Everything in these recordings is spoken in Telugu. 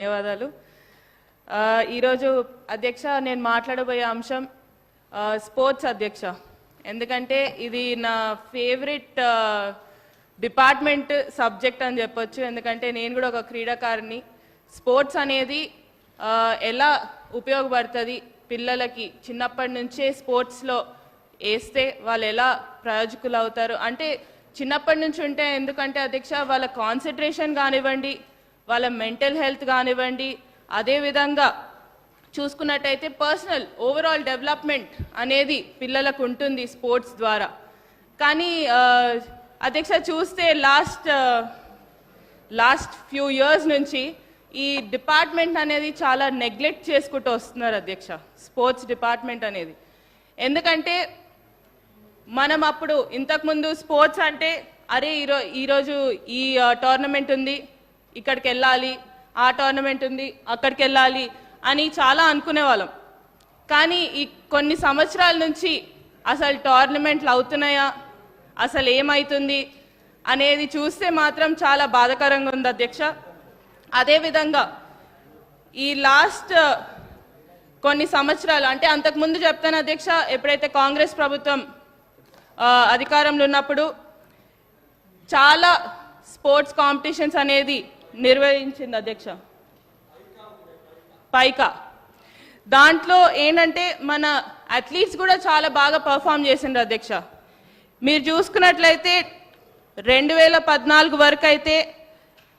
ధన్యవాదాలు. ఈరోజు అధ్యక్ష నేను మాట్లాడబోయే అంశం స్పోర్ట్స్ అధ్యక్ష. ఎందుకంటే ఇది నా ఫేవరెట్ డిపార్ట్మెంట్ సబ్జెక్ట్ అని చెప్పొచ్చు. ఎందుకంటే నేను కూడా ఒక క్రీడాకారిని. స్పోర్ట్స్ అనేది ఎలా ఉపయోగపడుతుంది పిల్లలకి, చిన్నప్పటి నుంచే స్పోర్ట్స్లో వేస్తే వాళ్ళు ఎలా ప్రయోజకులు అవుతారు అంటే చిన్నప్పటి నుంచి ఉంటే, ఎందుకంటే అధ్యక్ష వాళ్ళ కాన్సన్ట్రేషన్ కానివ్వండి, వాళ్ళ మెంటల్ హెల్త్ కానివ్వండి, అదేవిధంగా చూసుకున్నట్టయితే పర్సనల్ ఓవరాల్ డెవలప్మెంట్ అనేది పిల్లలకు ఉంటుంది స్పోర్ట్స్ ద్వారా. కానీ అధ్యక్ష చూస్తే లాస్ట్ ఫ్యూ ఇయర్స్ నుంచి ఈ డిపార్ట్మెంట్ అనేది చాలా నెగ్లెక్ట్ చేసుకుంటూ వస్తున్నారు అధ్యక్ష, స్పోర్ట్స్ డిపార్ట్మెంట్ అనేది. ఎందుకంటే మనం అప్పుడు ఇంతకుముందు స్పోర్ట్స్ అంటే అరే ఈరోజు ఈ టోర్నమెంట్ ఉంది, ఇక్కడికి వెళ్ళాలి, ఆ టోర్నమెంట్ ఉంది, అక్కడికి వెళ్ళాలి అని చాలా అనుకునేవాళ్ళం. కానీ ఈ కొన్ని సంవత్సరాల నుంచి అసలు టోర్నమెంట్లు అవుతున్నాయా, అసలు ఏమవుతుంది అనేది చూస్తే మాత్రం చాలా బాధాకరంగా ఉంది అధ్యక్ష. అదేవిధంగా ఈ లాస్ట్ కొన్ని సంవత్సరాలు అంటే అంతకుముందు చెప్తాను అధ్యక్ష, ఎప్పుడైతే కాంగ్రెస్ ప్రభుత్వం అధికారంలో ఉన్నప్పుడు చాలా స్పోర్ట్స్ కాంపిటీషన్స్ అనేది నిర్వహించింది అధ్యక్ష. పైకా దాంట్లో ఏంటంటే మన అథ్లీట్స్ కూడా చాలా బాగా పర్ఫామ్ చేసిండ్రు అధ్యక్ష. మీరు చూసుకున్నట్లయితే 2014 వరకు అయితే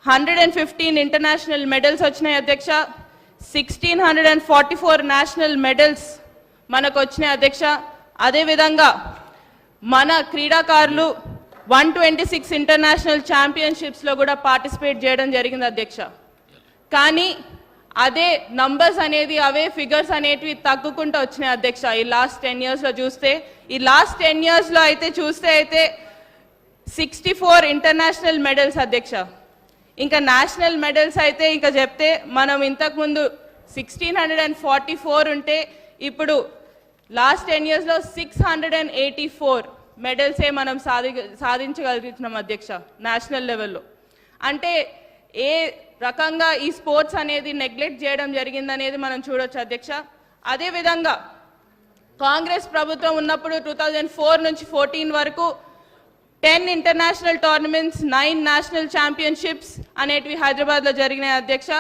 115 ఇంటర్నేషనల్ మెడల్స్ వచ్చినాయి అధ్యక్ష. 1644 నేషనల్ మెడల్స్ మనకు వచ్చినాయి అధ్యక్ష. అదేవిధంగా మన క్రీడాకారులు 126 ఇంటర్నేషనల్ ఛాంపియన్షిప్స్లో కూడా పార్టిసిపేట్ చేయడం జరిగింది అధ్యక్ష. కానీ అదే నంబర్స్ అనేది, అవే ఫిగర్స్ అనేటివి తగ్గుకుంటూ వచ్చినాయి అధ్యక్ష. ఈ లాస్ట్ 10 ఇయర్స్లో చూస్తే, ఈ లాస్ట్ 10 ఇయర్స్లో అయితే 64 ఇంటర్నేషనల్ మెడల్స్ అధ్యక్ష. ఇంకా నేషనల్ మెడల్స్ అయితే ఇంకా చెప్తే మనం ఇంతకుముందు 1644 ఉంటే ఇప్పుడు లాస్ట్ 10 ఇయర్స్లో 684 మెడల్సే మనం సాధించగలుగుతున్నాం అధ్యక్ష నేషనల్ లెవెల్లో. అంటే ఏ రకంగా ఈ స్పోర్ట్స్ అనేది నెగ్లెక్ట్ చేయడం జరిగిందనేది మనం చూడొచ్చు అధ్యక్ష. అదేవిధంగా కాంగ్రెస్ ప్రభుత్వం ఉన్నప్పుడు 2004 నుంచి 14 వరకు 10 ఇంటర్నేషనల్ టోర్నమెంట్స్, 9 నేషనల్ ఛాంపియన్షిప్స్ అనేటివి హైదరాబాద్లో జరిగినాయి అధ్యక్ష.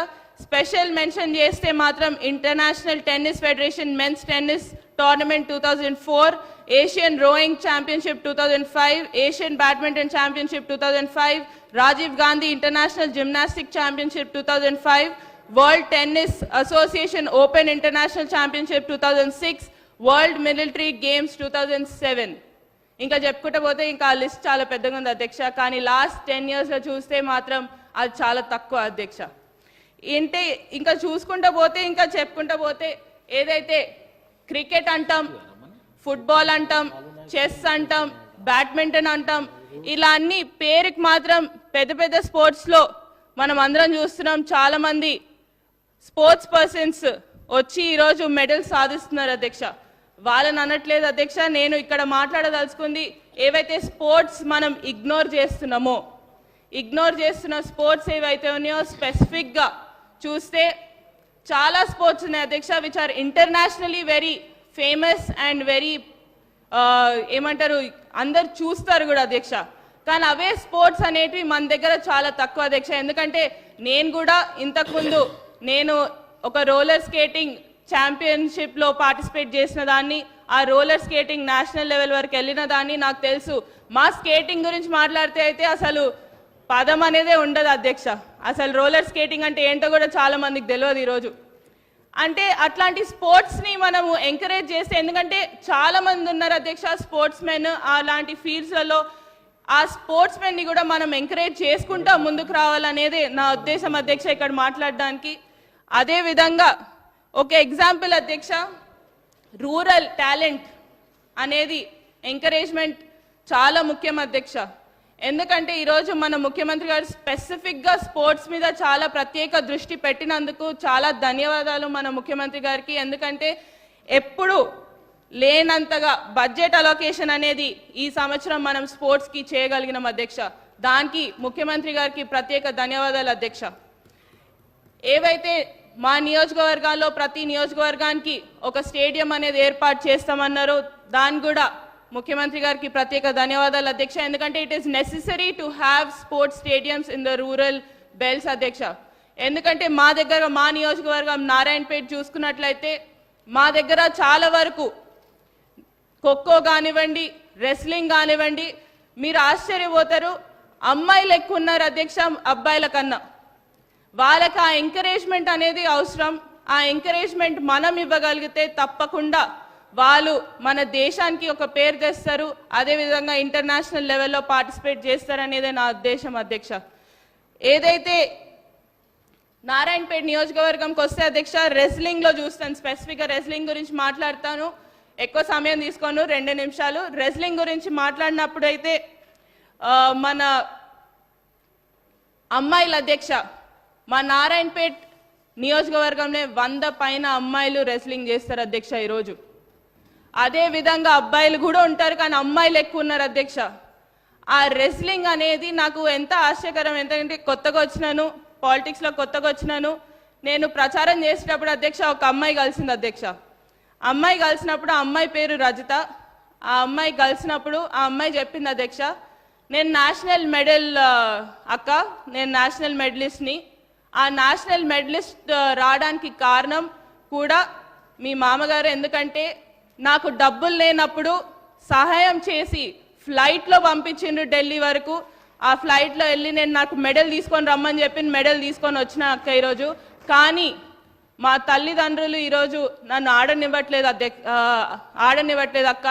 స్పెషల్ మెన్షన్ చేస్తే మాత్రం International Tennis Federation men's tennis tournament 2004, Asian rowing championship 2005, Asian badminton championship 2005, Rajiv Gandhi International gymnastic championship 2005, World Tennis Association Open International Championship 2006, World Military Games 2007. ఇంకా చెప్పుకుంటూ పోతే ఇంకా ఆ లిస్ట్ చాలా పెద్దగా ఉంది అధ్యక్ష. కానీ లాస్ట్ 10 ఇయర్స్లో చూస్తే మాత్రం అది చాలా తక్కువ అధ్యక్ష. ఏంటి ఇంకా చూసుకుంటూ పోతే, ఇంకా చెప్పుకుంటూ పోతే ఏదైతే క్రికెట్ అంటాం, ఫుట్బాల్ అంటాం, చెస్ అంటాం, బ్యాడ్మింటన్ అంటాం, ఇలా అన్ని పేరుకి మాత్రం పెద్ద పెద్ద స్పోర్ట్స్లో మనం అందరం చూస్తున్నాం. చాలామంది స్పోర్ట్స్ పర్సన్స్ వచ్చి ఈరోజు మెడల్స్ సాధిస్తున్నారు అధ్యక్ష. వాళ్ళని అనట్లేదు అధ్యక్ష. నేను ఇక్కడ మాట్లాడదలుచుకుంది ఏవైతే స్పోర్ట్స్ మనం ఇగ్నోర్ చేస్తున్న స్పోర్ట్స్ ఏవైతే ఉన్నాయో స్పెసిఫిక్గా చూస్తే చాలా స్పోర్ట్స్ ఉన్నాయి అధ్యక్ష, which are internationally very famous and very ఏమంటారు అందరు చూస్తారు కూడా అధ్యక్ష. కానీ అవే స్పోర్ట్స్ అనేటివి మన దగ్గర చాలా తక్కువ అధ్యక్ష. ఎందుకంటే నేను కూడా ఇంతకుముందు నేను ఒక రోలర్ స్కేటింగ్ ఛాంపియన్షిప్లో పార్టిసిపేట్ చేసిన దాన్ని, ఆ రోలర్ స్కేటింగ్ నేషనల్ లెవెల్ వరకు వెళ్ళిన దాన్ని, నాకు తెలుసు. మా స్కేటింగ్ గురించి మాట్లాడితే అయితే అసలు పదం అనేదే ఉండదు అధ్యక్ష. అసలు రోలర్ స్కేటింగ్ అంటే ఏంటో కూడా చాలా మందికి తెలియదు ఈరోజు. అంటే అట్లాంటి స్పోర్ట్స్ని మనము ఎంకరేజ్ చేస్తే, ఎందుకంటే చాలా మంది ఉన్నారు అధ్యక్ష స్పోర్ట్స్ మెన్ అలాంటి ఫీల్డ్స్లలో, ఆ స్పోర్ట్స్ మెన్ని కూడా మనం ఎంకరేజ్ చేసుకుంటా ముందుకు రావాలనేది నా ఉద్దేశం అధ్యక్ష ఇక్కడ మాట్లాడడానికి. అదేవిధంగా ఒక ఎగ్జాంపుల్ అధ్యక్ష, రూరల్ టాలెంట్ అనేది ఎంకరేజ్మెంట్ చాలా ముఖ్యం అధ్యక్ష. ఎందుకంటే ఈరోజు మన ముఖ్యమంత్రి గారు స్పెసిఫిక్గా స్పోర్ట్స్ మీద చాలా ప్రత్యేక దృష్టి పెట్టినందుకు చాలా ధన్యవాదాలు మన ముఖ్యమంత్రి గారికి. ఎందుకంటే ఎప్పుడు లేనంతగా బడ్జెట్ అలొకేషన్ అనేది ఈ సంవత్సరం మనం స్పోర్ట్స్కి చేయగలిగినాం అధ్యక్ష. దానికి ముఖ్యమంత్రి గారికి ప్రత్యేక ధన్యవాదాలు అధ్యక్ష. ఏవైతే మా నియోజకవర్గాల్లో ప్రతి నియోజకవర్గానికి ఒక స్టేడియం అనేది ఏర్పాటు చేస్తామన్నారో దాన్ని కూడా ముఖ్యమంత్రి గారికి ప్రత్యేక ధన్యవాదాలు అధ్యక్ష. ఎందుకంటే it is necessary to have sports stadiums in the rural belts అధ్యక్ష. ఎందుకంటే మా దగ్గర మా నియోజకవర్గం నారాయణపేట చూసుకున్నట్లయితే మా దగ్గర చాలా వరకు ఖోఖో కానివ్వండి, రెస్లింగ్ కానివ్వండి, మీరు ఆశ్చర్యపోతారు, అమ్మాయిలు ఎక్కువ ఉన్నారు అధ్యక్ష అబ్బాయిల కన్నా. వాళ్ళకి ఆ ఎంకరేజ్మెంట్ అనేది అవసరం. ఆ ఎంకరేజ్మెంట్ మనం ఇవ్వగలిగితే తప్పకుండా వాళ్ళు మన దేశానికి ఒక పేరు తెస్తారు, అదేవిధంగా ఇంటర్నేషనల్ లెవెల్లో పార్టిసిపేట్ చేస్తారనేదే నా ఉద్దేశం అధ్యక్ష. ఏదైతే నారాయణపేట నియోజకవర్గంకి వస్తే అధ్యక్ష రెస్లింగ్లో చూస్తాను, స్పెసిఫిక్గా రెస్లింగ్ గురించి మాట్లాడతాను. ఎక్కువ సమయం తీసుకోను, 2 నిమిషాలు. రెస్లింగ్ గురించి మాట్లాడినప్పుడు అయితే మన అమ్మాయిల అధ్యక్ష మా నారాయణపేట నియోజకవర్గంలో 100 పైన అమ్మాయిలు రెస్లింగ్ చేస్తారు అధ్యక్ష ఈరోజు. అదే విధంగా అబ్బాయిలు కూడా ఉంటారు, కానీ అమ్మాయిలు ఎక్కువ ఉన్నారు అధ్యక్ష. ఆ రెస్లింగ్ అనేది నాకు ఎంత ఆశ్చర్యకరం, ఎందుకంటే కొత్తగా వచ్చినాను, పాలిటిక్స్లో కొత్తగా వచ్చినాను. నేను ప్రచారం చేసేటప్పుడు అధ్యక్ష ఒక అమ్మాయి కలిసింది అధ్యక్ష. అమ్మాయి కలిసినప్పుడు ఆ అమ్మాయి పేరు రజిత. ఆ అమ్మాయి కలిసినప్పుడు ఆ అమ్మాయి చెప్పింది అధ్యక్ష, నేను నేషనల్ మెడల్ అక్క, నేను నేషనల్ మెడలిస్ట్ని. ఆ నేషనల్ మెడలిస్ట్ రావడానికి కారణం కూడా మీ మామగారు. ఎందుకంటే నాకు డబ్బులు లేనప్పుడు సహాయం చేసి ఫ్లైట్లో పంపించిండ్రు ఢిల్లీ వరకు. ఆ ఫ్లైట్లో వెళ్ళి నేను నాకు మెడల్ తీసుకొని రమ్మని చెప్పి మెడల్ తీసుకొని వచ్చిన అక్క ఈరోజు. కానీ మా తల్లిదండ్రులు ఈరోజు నన్ను ఆడనివ్వట్లేదు అక్క,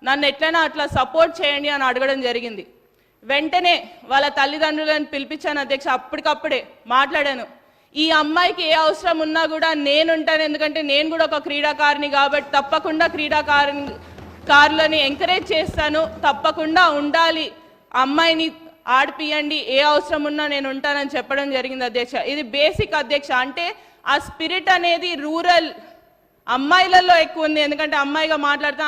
నన్ను ఎట్లైనా అట్లా సపోర్ట్ చేయండి అని అడగడం జరిగింది. వెంటనే వాళ్ళ తల్లిదండ్రులను పిలిపించాను అధ్యక్ష. అప్పటికప్పుడే మాట్లాడాను, ఈ అమ్మాయికి ఏ అవసరం ఉన్నా కూడా నేనుంటాను, ఎందుకంటే నేను కూడా ఒక క్రీడాకారిని కాబట్టి తప్పకుండా క్రీడాకారులని ఎంకరేజ్ చేస్తాను, తప్పకుండా ఉండాలి, అమ్మాయిని ఆడిపియండి, ఏ అవసరం ఉన్నా నేను ఉంటానని చెప్పడం జరిగింది అధ్యక్ష. ఇది బేసిక్ అధ్యక్ష. అంటే ఆ స్పిరిట్ అనేది రూరల్ అమ్మాయిలలో ఎక్కువ ఉంది. ఎందుకంటే అమ్మాయిగా మాట్లాడుతా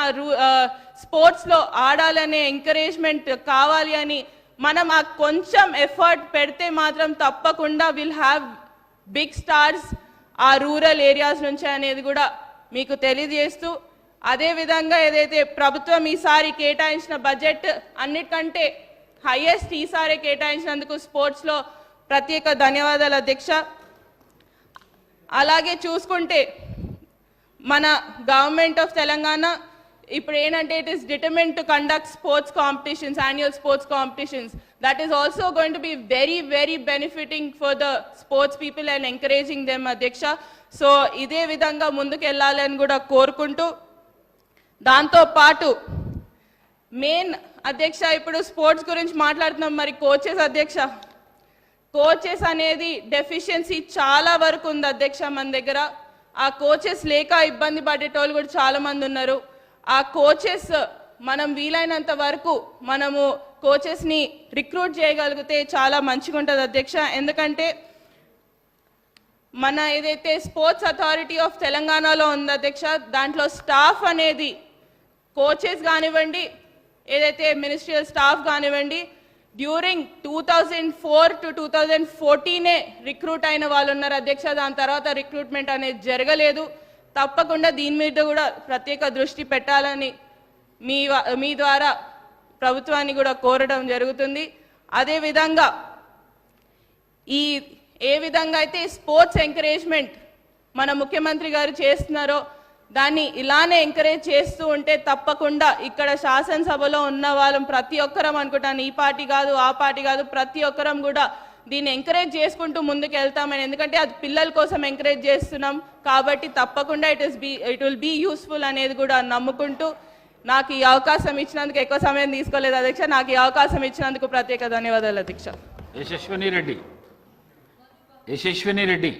స్పోర్ట్స్లో ఆడాలనే ఎంకరేజ్మెంట్ కావాలి అని మనం ఆ కొంచెం ఎఫర్ట్ పెడితే మాత్రం తప్పకుండా విల్ హ్యావ్ బిగ్ స్టార్స్ ఆ రూరల్ ఏరియాస్ నుంచి అనేది కూడా మీకు తెలియజేస్తూ, అదేవిధంగా ఏదైతే ప్రభుత్వం ఈసారి కేటాయించిన బడ్జెట్ అన్నిటికంటే హైయెస్ట్ ఈసారి కేటాయించినందుకు స్పోర్ట్స్లో ప్రత్యేక ధన్యవాదాలు అధ్యక్ష. అలాగే చూసుకుంటే మన గవర్నమెంట్ ఆఫ్ తెలంగాణ ఇప్పుడు ఏంటంటే it is determined to conduct sports competitions, annual sports competitions. That is also going to be very very benefiting for the sports people and encouraging them అధ్యక్ష. సో ఇదే విధంగా ముందుకు వెళ్ళాలని కూడా కోరుకుంటూ, దాంతోపాటు మెయిన్ అధ్యక్ష ఇప్పుడు స్పోర్ట్స్ గురించి మాట్లాడుతున్నాం. మరి కోచెస్ అధ్యక్ష, కోచెస్ అనేది డెఫిషియన్సీ చాలా వరకు ఉంది అధ్యక్ష మన దగ్గర. ఆ కోచెస్ లేక ఇబ్బంది పడేటోళ్ళు కూడా చాలా మంది ఉన్నారు. ఆ కోచెస్ మనం వీలైనంత వరకు మనము కోచెస్ని రిక్రూట్ చేయగలిగితే చాలా మంచిగా ఉంటుంది అధ్యక్ష. ఎందుకంటే మన ఏదైతే స్పోర్ట్స్ అథారిటీ ఆఫ్ తెలంగాణలో ఉంది అధ్యక్ష, దాంట్లో స్టాఫ్ అనేది కోచెస్ కానివ్వండి, ఏదైతే మినిస్ట్రియల్ స్టాఫ్ కానివ్వండి, డ్యూరింగ్ 2004 to 2014 రిక్రూట్ అయిన వాళ్ళు ఉన్నారు అధ్యక్ష. దాని తర్వాత రిక్రూట్మెంట్ అనేది జరగలేదు. తప్పకుండా దీని మీద కూడా ప్రత్యేక దృష్టి పెట్టాలని మీ ద్వారా ప్రభుత్వాన్ని కూడా కోరడం జరుగుతుంది. అదేవిధంగా ఏ విధంగా అయితే స్పోర్ట్స్ ఎంకరేజ్మెంట్ మన ముఖ్యమంత్రి గారు చేస్తున్నారో దాన్ని ఇలానే ఎంకరేజ్ చేస్తూ ఉంటే తప్పకుండా ఇక్కడ శాసనసభలో ఉన్న వాళ్ళం ప్రతి ఒక్కరం అనుకుంటాను, ఈ పార్టీ కాదు ఆ పార్టీ కాదు, ప్రతి ఒక్కరం కూడా దీన్ని ఎంకరేజ్ చేసుకుంటూ ముందుకు వెళ్తామని. ఎందుకంటే అది పిల్లల కోసం ఎంకరేజ్ చేస్తున్నాం కాబట్టి తప్పకుండా ఇట్ విల్ బీ యూస్ఫుల్ అనేది కూడా నమ్ముకుంటూ, నాకు ఈ అవకాశం ఇచ్చినందుకు ఎక్కువ సమయం తీసుకోలేదు అధ్యక్ష. నాకు ఈ అవకాశం ఇచ్చినందుకు ప్రత్యేక ధన్యవాదాలు అధ్యక్ష. యశస్విని రెడ్డి.